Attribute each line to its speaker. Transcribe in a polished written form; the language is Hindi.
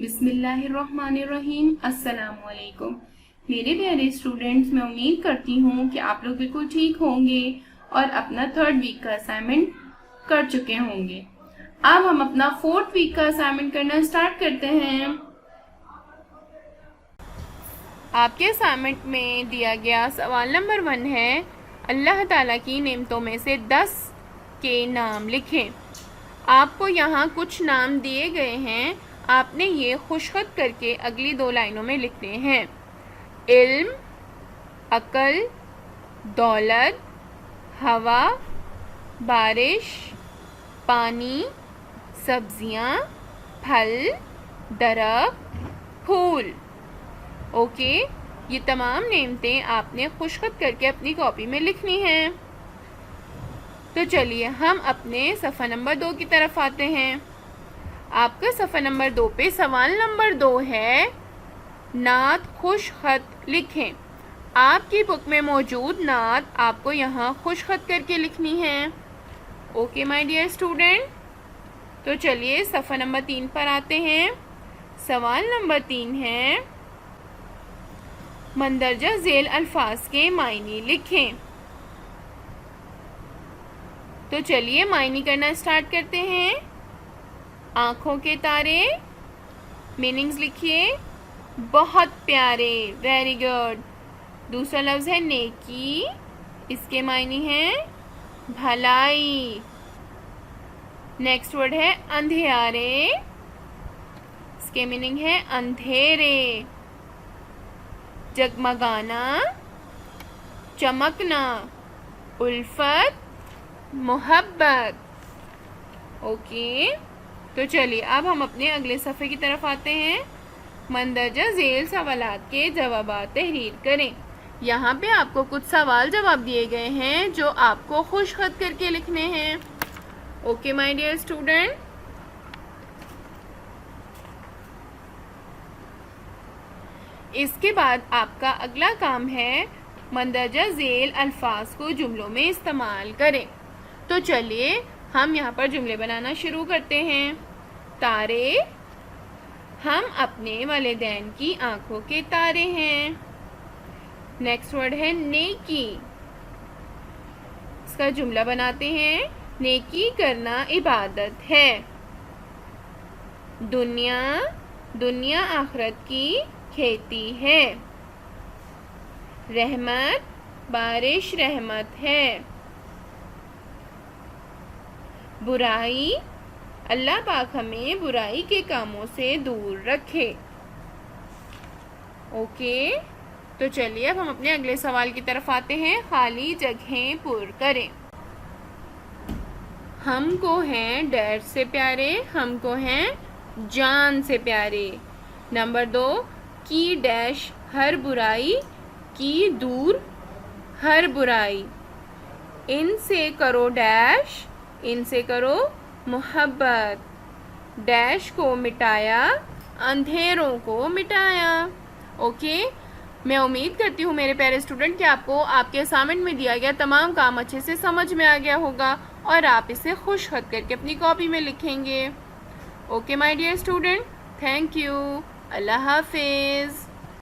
Speaker 1: बिस्मिल्लाहिर्रहमानिर्रहीम। अस्सलामुअलैकुम मेरे प्यारे स्टूडेंट्स, मैं उम्मीद करती हूँ कि आप लोग बिल्कुल ठीक होंगे और अपना 3rd वीक का असाइनमेंट कर चुके होंगे। अब हम अपना 4th वीक का असाइनमेंट करना स्टार्ट करते हैं। आपके असाइनमेंट में दिया गया सवाल नंबर 1 है, अल्लाह ताला की नेमतों में से 10 के नाम लिखें। आपको यहाँ कुछ नाम दिए गए हैं, आपने ये खुशखत करके अगली 2 लाइनों में लिखने हैं। इल्म, अकल, दौलत, हवा, बारिश, पानी, सब्जियाँ, फल, दरख्त, फूल। ओके, ये तमाम नेमतें आपने खुशखत करके अपनी कॉपी में लिखनी हैं। तो चलिए हम अपने सफ़ा नंबर 2 की तरफ आते हैं। आपका सफ़ा नंबर 2 पे सवाल नंबर 2 है, नात खुशखत लिखें। आपकी बुक में मौजूद नात आपको यहाँ खुशखत करके लिखनी है। ओके माय डियर स्टूडेंट, तो चलिए सफ़ा नंबर 3 पर आते हैं। सवाल नंबर 3 है, मंदरजा झेल अल्फाज के मायने लिखें। तो चलिए मायने करना स्टार्ट करते हैं। आँखों के तारे, मीनिंग्स लिखिए। बहुत प्यारे, वेरी गुड। दूसरा लफ्ज़ है नेकी, इसके मायने हैं भलाई। नेक्स्ट वर्ड है अंधियारे, इसके मीनिंग है अंधेरे। जगमगाना, चमकना, उल्फत, मोहब्बत। ओके, तो चलिए अब हम अपने अगले सफ़े की तरफ आते हैं। मंदरजा झेल सवालात के जवाबात तहरीर करें। यहाँ पे आपको कुछ सवाल जवाब दिए गए हैं जो आपको खुशखत करके लिखने हैं। ओके माय डियर स्टूडेंट, इसके बाद आपका अगला काम है मंदरजा झेल अल्फाज को जुमलों में इस्तेमाल करें। तो चलिए हम यहाँ पर जुमले बनाना शुरू करते हैं। तारे, हम अपने वालिदैन की आंखों के तारे हैं। नेक्स्ट वर्ड है नेकी, इसका जुमला बनाते हैं। नेकी करना इबादत है। दुनिया, दुनिया आखिरत की खेती है। रहमत, बारिश रहमत है। बुराई, अल्लाह पाक हमें बुराई के कामों से दूर रखे। ओके, तो चलिए अब हम अपने अगले सवाल की तरफ आते हैं। खाली जगहें पुर करें। हमको हैं डैड से प्यारे, हमको हैं जान से प्यारे। नंबर 2, की डैश हर बुराई, की दूर हर बुराई। इनसे करो डैश, इनसे करो मोहब्बत। डैश को मिटाया, अंधेरों को मिटाया। ओके, मैं उम्मीद करती हूँ मेरे प्यारे स्टूडेंट कि आपको आपके असाइनमेंट में दिया गया तमाम काम अच्छे से समझ में आ गया होगा और आप इसे खुशखत करके अपनी कॉपी में लिखेंगे। Okay my dear student, thank you. अल्लाह हाफिज़।